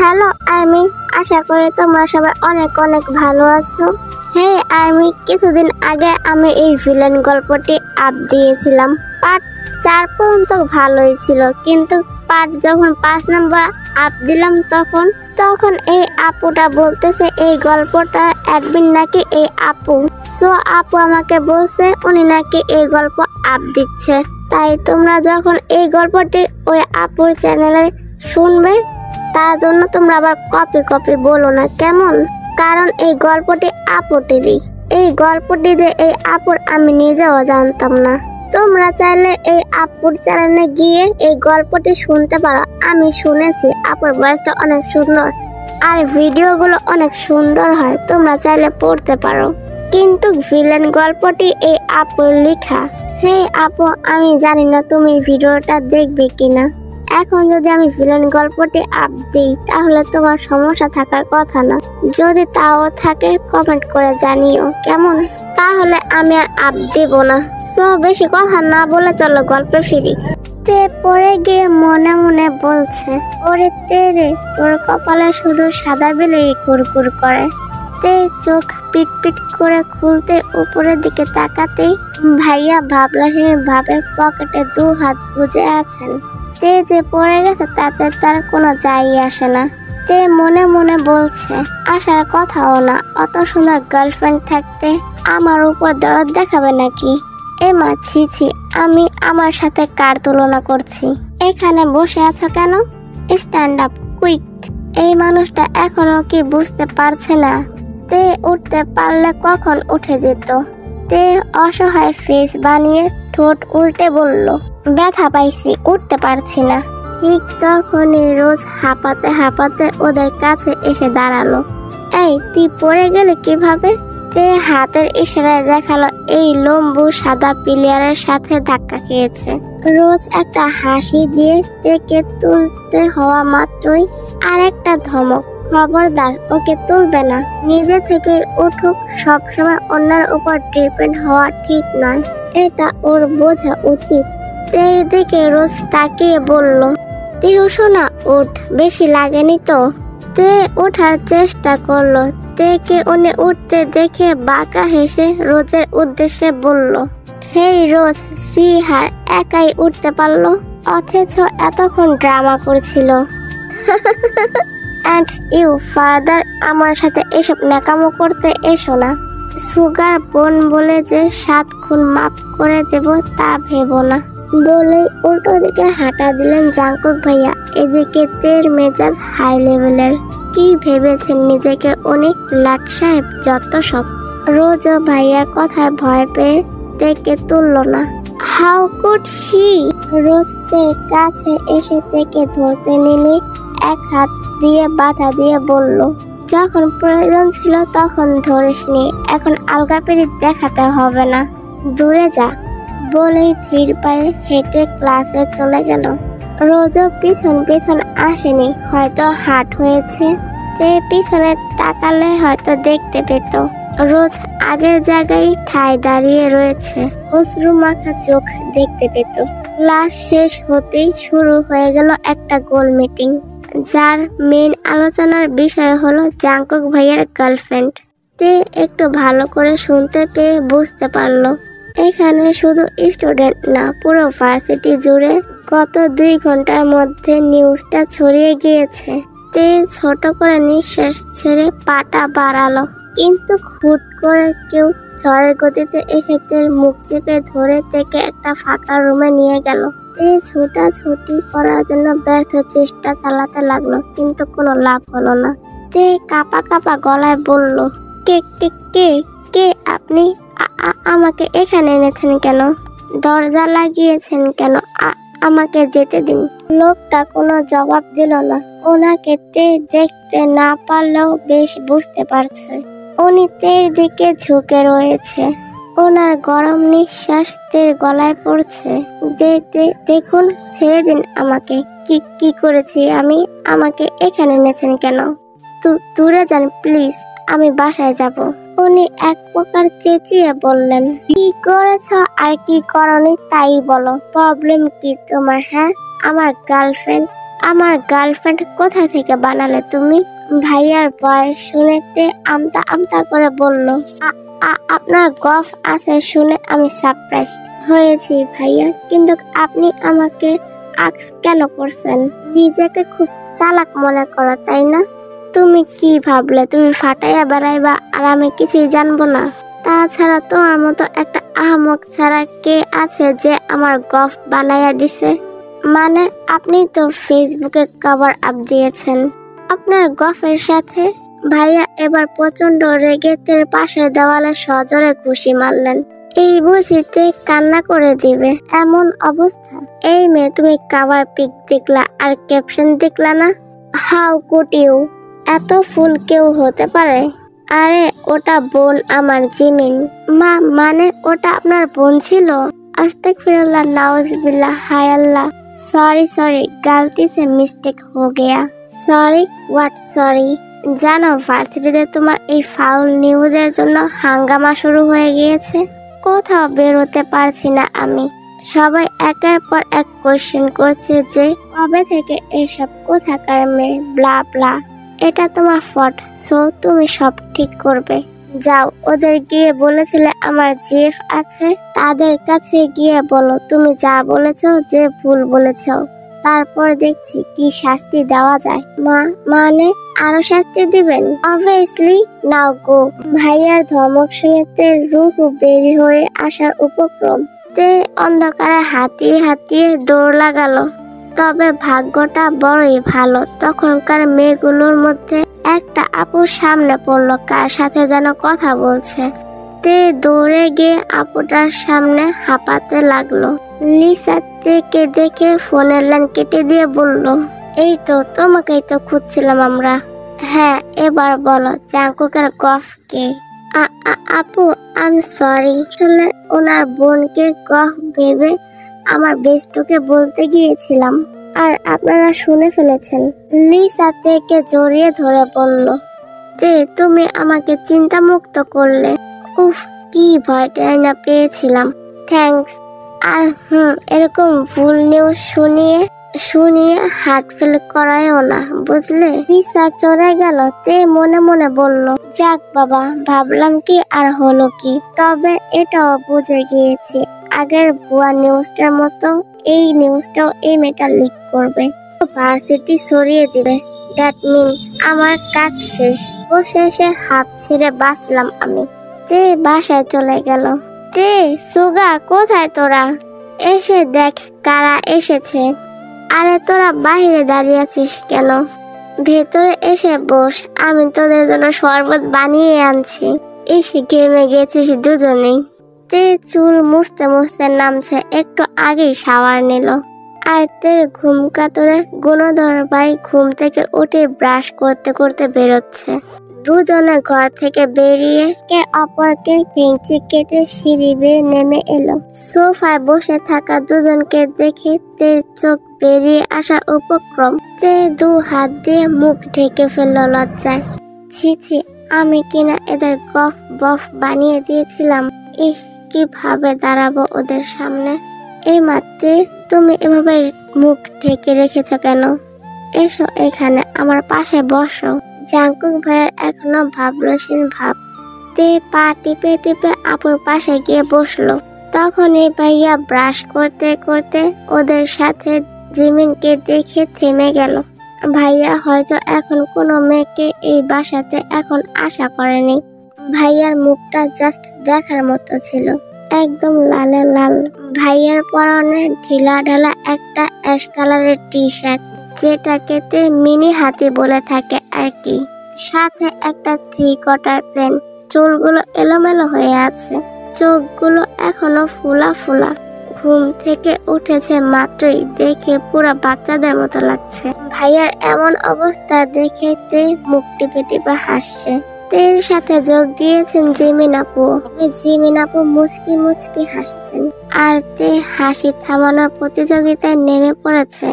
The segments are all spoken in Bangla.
হ্যালো আর্মি, আশা করি তোমরা সবাই অনেক অনেক ভালো আছো। হে আর্মি, কিছুদিন আগে আমি এই ভিলেন গল্পটি আপ দিয়েছিলাম। পার্ট 4 পর্যন্ত ভালোই ছিল, কিন্তু পার্ট যখন 5 নম্বর আপ দিলাম তখন এই আপুটা বলতেছে এই গল্পটা অ্যাডমিন নাকি এই আপু। সো আপু আমাকে বলছে উনি নাকি এই গল্প আপ দিচ্ছে, তাই তোমরা যখন এই গল্পটি ওই আপুর চ্যানেলে শুনবে তার জন্য তোমরা আবার কপি বলো না, কেমন? কারণ এই গল্পটি আপুটিরই। এই গল্পটি যে এই আপুর আমি নিজেও জানতাম না। তোমরা চাইলে এই আপুর চ্যানেলে গিয়ে এই গল্পটি শুনতে পারো। আমি শুনেছি আপুর ভয়েসটা অনেক সুন্দর আর ভিডিওগুলো অনেক সুন্দর হয়, তোমরা চাইলে পড়তে পারো। কিন্তু ভিলেন গল্পটি এই আপুর লেখা। হে আপু, আমি জানি না তুমি ভিডিওটা দেখবে কিনা। এখন যদি আমি ভিলেন গল্পটি আপ দিই তাহলে তোমার সমস্যা থাকার কথা না। যদি তাও থাকে কমেন্ট করে জানিও, কেমন? তাহলে আমি আর আপ দেব না। সো বেশি কথা না বলে চলো গল্পে ফিরি। তে পরে গিয়ে মনে মনে বলছে, ওরে তেরে, তোর কপালে শুধু সাদা বিলেই কুরকুর করে। তে চোখ পিট করে খুলতে উপরের দিকে তাকাতেই ভাইয়া ভাবলাসীর ভাবের পকেটে 2 হাত গুজে আছেন। তে যে পড়ে গেছে তাতে তার কোনো যাই আসে না। তে মনে মনে বলছে, আসার কথাও না, অত সুন্দর গার্লফ্রেন্ড থাকতে আমার উপর দরদ দেখাবে নাকি? এ মা, ছি, আমি আমার সাথে কার তুলনা করছি? এখানে বসে আছো কেন? Stand up quick. এই মানুষটা এখনো কি বুঝতে পারছে না তে উঠতে পারলে কখন উঠে যেত? তে অসহায় ফেস বানিয়ে ঠোঁট উল্টে বলল, ব্যথা পাইছি, উঠতে পারছি না। ঠিক তখনই রোজ হাঁপাতে ওদের কাছে এসে দাঁড়ালো। এই, তুই পড়ে গেলে কিভাবে? তে হাতের ইশারায় দেখালো এই লম্বু সাদা প্লেয়ারের সাথে ধাক্কা খেয়েছে। রোজ একটা হাসি দিয়ে তেকে তুলতে হওয়া মাত্রই আর একটা ধমক, খবরদার ওকে তুলবে না, নিজে থেকে উঠুক। সবসময় অন্যের উপর ডিপেন্ড হওয়া ঠিক নয়, এটা ওর বোঝা উচিত। তের দিকে রোজ তাকিয়ে বলল, তেও শোনা, উঠ, বেশি লাগেনি তো? তে ওঠার চেষ্টা করলো। তেকে উনি উঠতে দেখে বাঁকা হেসে রোজের উদ্দেশ্যে বলল, হেই রোজ, সি হার একাই উঠতে পারলো, অথচ এতক্ষণ ড্রামা করছিল। অ্যান্ড ইউ ফাদার, আমার সাথে এসব ন্যাকামো করতে এসো না। সুগার বোন বলে যে 7 খুন মাফ করে দেব তা ভেবো না। বলেই উল্টো দিকে হাঁটা দিলেন জাঙ্কুক ভাইয়া। এদিকে তের মেজাজ হাই লেভেলের। কি ভেবেছেন নিজেকে উনি? লাট সাহেব যত সব। রোজও ভাইয়ার কথায় ভয় পেয়ে তেকে তুলল না। How could she? রোজ তের কাছে এসে তেকে ধরতে নিলে এক হাত দিয়ে বাধা দিয়ে বলল, যখন প্রয়োজন ছিল তখন ধরিসনি, এখন আলগাপিড়ি দেখাতে হবে না, দূরে যা। বলেই ধীর পায়ে হেঁটে ক্লাসে চলে গেল। রোজও পিছন আসেনি, হয়তো হাট হয়েছে। তে পিছনে তাকালে হয়তো দেখতে পেত রোজ আগের জায়গায় ঠায় দাঁড়িয়ে রয়েছে, অশ্রু মাখা চোখ দেখতে পেত। ক্লাস শেষ হতেই শুরু হয়ে গেল একটা গোল মিটিং, যার মেইন আলোচনার বিষয় হলো জাঙ্কুক ভাইয়ার গার্লফ্রেন্ড। তে একটু ভালো করে শুনতে পেয়ে বুঝতে পারলো এখানে শুধু স্টুডেন্ট না, পুরো ভার্সিটি জুড়ে গত 2 ঘন্টার মধ্যে নিউজটা ছড়িয়ে গিয়েছে। তে ছোট করে নিঃশ্বাস ছেড়ে পাটা বাড়ালো, কিন্তু হুট করে কেউ ঝড়ের গতিতে এসে তের মুখ চেপে ধরে তেকে একটা ফাঁকা রুমে নিয়ে গেল। তে ছোটাছুটি করার জন্য ব্যর্থ চেষ্টা চালাতে লাগলো, কিন্তু কোনো লাভ হলো না। তে কাঁপা গলায় বলল, কে কে কে কে আপনি? আমাকে এখানে এনেছেন কেন? দরজা লাগিয়েছেন কেন? আমাকে যেতে দিন। লোকটা কোনো জবাব দিল না। ওনাকে তে দেখতে না পারলেও বেশ বুঝতে পারছে উনি তের দিকে ঝুঁকে রয়েছে। ওনার গরম নিঃশ্বাস তের গলায় পড়ছে। দেখুন, ছেড়ে দিন আমাকে। কি করেছি আমি? আমাকে এখানে এনেছেন কেন? দূরে যান প্লিজ, আমি বাসায় যাব। উনি এক প্রকার চেঁচিয়ে বললেন, কি করেছ আর কি করনি তাই বলো, প্রবলেম কি তোমার? হ্যাঁ, আমার গার্লফ্রেন্ড আমার গার্লফ্রেন্ড কোথা থেকে বানালে তুমি? ভাইয়ার ভয়েস শুনেতে আমতা আমতা করে বলল, আপনার গফ আছে শুনে আমি সারপ্রাইজ হয়েছি ভাইয়া, কিন্তু আপনি আমাকে আক্স কেন করছেন? নিজেকে খুব চালাক মনে করো তাই না? তুমি কি ভাবলে তুমি ফাটাইয়া বেড়াইবা আর আমি কিছুই জানবো না? তাছাড়া তোমার মতো একটা আহমক ছাড়া কে আছে যে আমার গফ বানাইয়া দিছে? মানে আপনি তো ফেসবুকে কভার আপ দিয়েছেন আপনার গফের সাথে। ভাইয়া এবার প্রচন্ড রেগে তের পাশের দেওয়ালে সজোরে ঘুষি মারলেন। এই বুঝিতে কান্না করে দিবে এমন অবস্থা। এই মেয়ে, তুমি কভার পিক দেখলা আর ক্যাপশন দেখলা না? How could you? এত ফুল কেউ হতে পারে? আরে ওটা বোন আমার জিমিন। মানে ওটা আপনার বোন ছিল? আস্তাগফিরুল্লাহ, নাউজুবিল্লাহ, হায় আল্লাহ। সরি, গলতি সে মিস্টেক হো গয়া। Sorry, what sorry? জানো ভার্সিটিতে তোমার এই ফাউল নিউজের জন্য হাঙ্গামা শুরু হয়ে গিয়েছে। কোথাও বেরোতে পারছি না আমি। সবাই একের পর এক কোশ্চেন করছে যে কবে থেকে এসব কোথাকার মেয়ে, ব্লা ব্লা। এটা তোমার ফল্ট, সো তুমি সব ঠিক করবে। যাও, ওদের গিয়ে বলেছিলে আমার জিএফ আছে, তাদের কাছে গিয়ে বলো তুমি যা বলেছো যে ভুল বলেছো। তারপর দেখছি কি শাস্তি দেওয়া যায়। মানে আরো শাস্তি দিবেন? অবভিয়াসলি, নাও গো। ভাইয়ার ধমক শুনেতে রূপ বেরি হয়ে আসার উপক্রম। তে অন্ধকারে হাতিয়ে দৌড় লাগালো। তবে ভাগ্যটা বড়ই ভালো, তখনকার মেয়েগুলোর মধ্যে একটা আপুর সামনে পড়লো, কার সাথে যেন কথা বলছে। তে দৌড়ে গিয়ে আপুটার সামনে হাঁপাতে লাগলো। লিসা তেকে দেখে ফোনের লাইন কেটে দিয়ে বলল, এই তো তোমাকেই তো খুঁজছিলাম আমরা। হ্যাঁ, এবার বলো জাঙ্কুকের গফ কে? আপু, আই এম সরি, আসলে ওনার বোনকে গফ ভেবে আমার বেস্টকে বলতে গিয়েছিলাম আর আপনারা শুনে ফেলেছেন। লিসা তেকে জড়িয়ে ধরে বলল, তে তুমি আমাকে চিন্তামুক্ত করলে। উফ, কি ভয়টাই না পেয়েছিলাম। থ্যাঙ্কস। আর এরকম ভুল নিউজ শুনিয়ে হার্ট ফেল করায়ও না, বুঝলে? লিসা চলে গেল। তে মনে মনে বলল, যাক বাবা, ভাবলাম কি আর হলো কি। তবে এটাও বুঝে গিয়েছি আগের ভুয়া নিউজটার মতো এই নিউজটাও এই মেয়েটা লিক করবে, ভার্সিটি সরিয়ে দিবে। দ্যাট মিন আমার কাজ শেষ। বসে হাফ ছেড়ে বাঁচলাম আমি। তে বাসায় চলে গেল। তে, সুগা, কোথায় তোরা? এসে দেখ কারা এসেছে। আরে তোরা বাহিরে দাঁড়িয়ে আছিস কেন? ভেতরে এসে বস, আমি তোদের জন্য শরবত বানিয়ে আনছি। এসে ঘেমে গেছিস দুজনেই। তে চুল মুছতে নামছে, একটু আগেই শাওয়ার নিল। আর তের ঘুম কাতরে গুণধর ভাই ঘুম থেকে উঠে ব্রাশ করতে বেরোচ্ছে। দুজনে ঘর থেকে বেরিয়ে কে অপরকে ভেঙচি কেটে সিঁড়ি বেয়ে নেমে এলো। সোফায় বসে থাকা দুজনকে দেখে তের চোখ বেরিয়ে আসার উপক্রম। তে দু হাত দিয়ে মুখ ঢেকে ফেললো লজ্জায়। ছি, আমি কিনা এদের গফ বফ বানিয়ে দিয়েছিলাম। ইস, কিভাবে দাঁড়াবো ওদের সামনে? এই মাত্রে তুমি এভাবে মুখ ঢেকে রেখেছ কেন? এসো এখানে আমার পাশে বসো। জাঙ্কুক ভাইয়ের এখনো ভাবরসীন ভাব। তে পা টিপে আপুর পাশে গিয়ে বসলো। তখন এই ভাইয়া ব্রাশ করতে ওদের সাথে জিমিনকে দেখে থেমে গেল। ভাইয়া হয়তো এখন কোনো মেয়েকে এই বাসাতে এখন আশা করেনি। ভাইয়ার মুখটা জাস্ট দেখার মতো ছিল, একদম লালে লাল। ভাইয়ার পরনে ঢিলা একটা অ্যাশ কালারের টি শার্ট, যেটাকে তে মিনি হাতি বলে থাকে আর কি। সাথে একটা 3 কোয়ার্টার প্যান্ট। চুলগুলো এলোমেলো হয়ে আছে, চোখগুলো এখনো ফুলা। ঘুম থেকে উঠেছে মাত্রই, দেখে পুরো বাচ্চাদের মতো লাগছে। ভাইয়ার এমন অবস্থা দেখে তে মুখ টিপে হাসছে। তের সাথে যোগ দিয়েছেন জিমিন আপু। জিমিন আপু মুচকি হাসছেন আর তে হাসি থামানোর প্রতিযোগিতায় নেমে পড়েছে।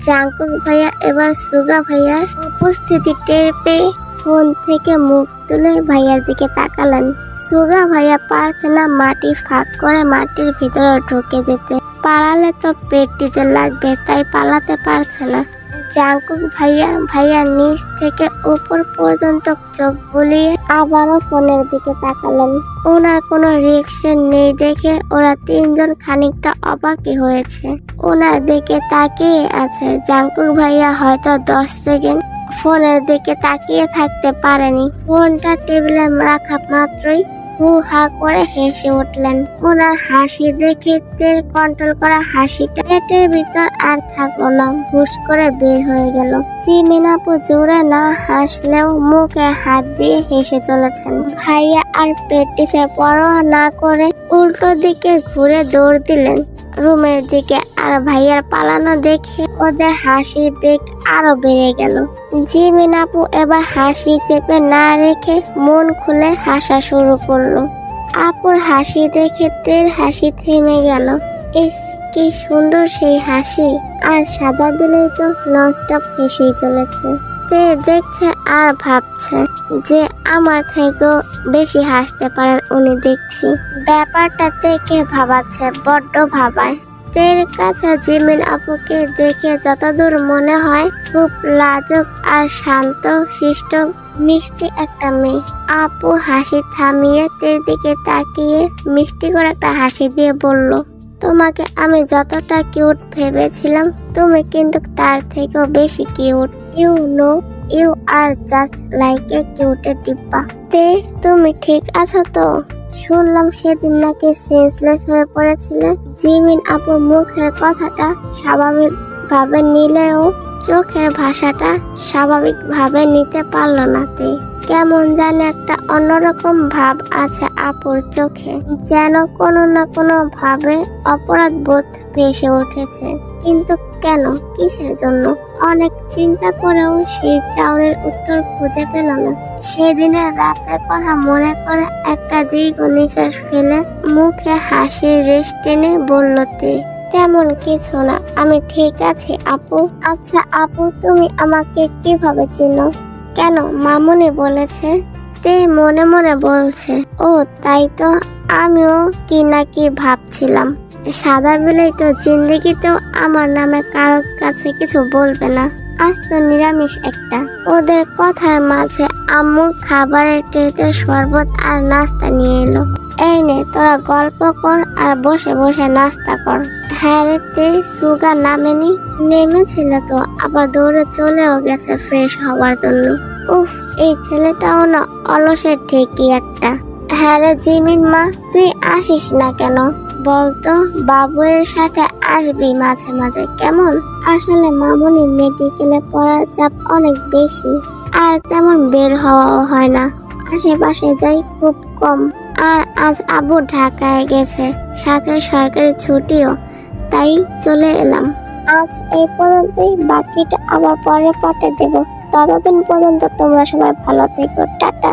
জাঙ্কুক ভাইয়া এবার সুগা ভাইয়ার উপস্থিতি টের পেয়ে ফোন থেকে মুখ তুলে ভাইয়ার দিকে তাকালেন। সুগা ভাইয়া পারছে না মাটি ফাঁক করে মাটির ভিতরে ঢুকে যেতে। পালালে তো পেট দিতে লাগবে, তাই পালাতে পারছে না। জাঙ্কুক ভাইয়া নিচ থেকে উপর পর্যন্ত চোখ বুলিয়ে আবারও ফোনের দিকে তাকালেন। ওনার কোনো রিয়েকশন নেই দেখে ওরা তিনজন খানিকটা অবাকই হয়েছে। ওনার দিকে তাকিয়ে আছে। জাঙ্কুক ভাইয়া হয়তো 10 সেকেন্ড ফোনের দিকে তাকিয়ে থাকতে পারেনি। ফোনটা টেবিলে রাখা মাত্রই হু হা করে হেসে উঠলেন। ওনার হাসি দেখে তেল কন্ট্রোল করা হাসিটা পেটের ভিতর আর থাকলো না, হুশ করে বের হয়ে গেল। জিমিন আপু জোরে না হাসলেও মুখে হাত দিয়ে হেসে চলেছেন। ভাইয়া আর প্র্যাকটিসের পরোয়া না করে উল্টো দিকে ঘুরে দৌড় দিলেন রুমের দিকে। আর ভাইয়ার পালানো দেখে ওদের হাসির বেগ আরো বেড়ে গেল। জিমিন আপু এবার হাসি চেপে না রেখে মন খুলে হাসা শুরু করলো। আপুর হাসি দেখে তের হাসি থেমে গেল। কি সুন্দর সেই হাসি। আর সাদা বিলাই তো ননস্টপ হেসেই চলেছে। তে দেখছে আর ভাবছে যে আমার থেকেও বেশি হাসতে পারেন উনি। দেখছি ব্যাপারটা থেকে ভাবাচ্ছে, বড্ড ভাবায়। তের কাছে জিমিন আপুকে দেখে যতদূর মনে হয় খুব লাজুক আর শান্ত শিষ্ট মিষ্টি একটা মেয়ে। আপু হাসি থামিয়ে তের দিকে তাকিয়ে মিষ্টি করে একটা হাসি দিয়ে বলল, তোমাকে আমি যতটা কিউট ভেবেছিলাম তুমি কিন্তু তার থেকেও বেশি cute. You know you are just like a কিউটের ডিব্বা। তে তুমি ঠিক আছো তো? শুনলাম সেদিন নাকি সেন্সলেস হয়ে পড়েছিলে। জিমিন আপুর মুখের কথাটা স্বাভাবিক ভাবে নিলেও চোখের ভাষাটা স্বাভাবিক ভাবে নিতে পারল না। তে কেমন জানি একটা অন্যরকম ভাব আছে আপুর চোখে, যেন কোনো না কোনো ভাবে অপরাধ বোধ ভেসে উঠেছে। কিন্তু কেন, কিসের জন্য? অনেক চিন্তা করেও সেই চাউরের উত্তর খুঁজে পেল না। সেদিনের রাতের কথা মনে করে একটা দীর্ঘ নিঃশ্বাস ফেলে মুখে হাসির রেশ টেনে বলল তে, তেমন কিছু না, আমি ঠিক আছি আপু। আচ্ছা আপু, তুমি আমাকে কিভাবে চিনো? কেন, মামুনি বলেছে। তে মনে মনে বলছে, ও তাই তো, আমিও কি না কি ভাবছিলাম। সাদা বিলাই তো জিন্দেগিতেও আমার নামে কারো কাছে কিছু বলবে না। আজ তো নিরামিষ একটা। ওদের কথার মাঝে আম্মু খাবারের ট্রেতে শরবত আর নাস্তা নিয়ে এলো। এই নে, তোরা গল্প কর আর বসে বসে নাস্তা কর। হ্যাঁ রে তে, সুগা নামেনি? নেমেছিল তো, আবার দৌড়ে চলেও গেছে ফ্রেশ হওয়ার জন্য। উফ, এই ছেলেটাও না অলসের ঠিকই একটা। হ্যাঁ রে জিমিন মা, তুই আসিস না কেন বলতো? বাবুয়ের সাথে আসবি মাঝে মাঝে কেমন? আসলে মামুনি মেডিকেলে পড়ার চাপ অনেক বেশি, আর তেমন বের হওয়াও হয় না। আশেপাশে যাই খুব কম। আর আজ আব্বু ঢাকায় গেছে, সাথে সরকারি ছুটিও, তাই চলে এলাম। আজ এই পর্যন্তই, বাকিটা আবার পরে পাঠিয়ে দেব। ততদিন পর্যন্ত তোমরা সবাই ভালো থেকো, টাটা।